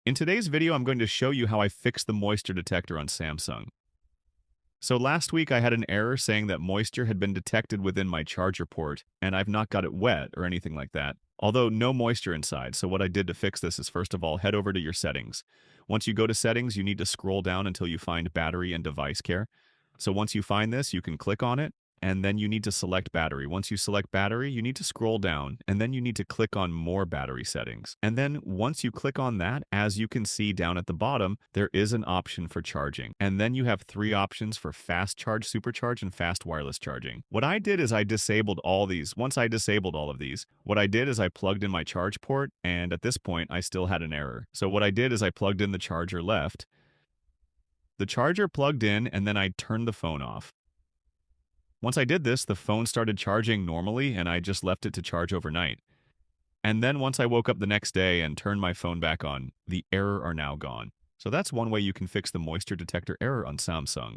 In today's video, I'm going to show you how I fixed the moisture detector on Samsung. So last week I had an error saying that moisture had been detected within my charger port, and I've not got it wet or anything like that. Although no moisture inside, so what I did to fix this is first of all, head over to your settings. Once you go to settings, you need to scroll down until you find battery and device care. So once you find this, you can click on it, and then you need to select battery. Once you select battery, you need to scroll down, and then you need to click on more battery settings. And then once you click on that, as you can see down at the bottom, there is an option for charging. And then you have three options for fast charge, supercharge, and fast wireless charging. What I did is I disabled all these. Once I disabled all of these, what I did is I plugged in my charge port, and at this point, I still had an error. So what I did is I plugged in the charger left, the charger plugged in, and then I turned the phone off. Once I did this, the phone started charging normally, and I just left it to charge overnight. And then once I woke up the next day and turned my phone back on, the error are now gone. So that's one way you can fix the moisture detector error on Samsung.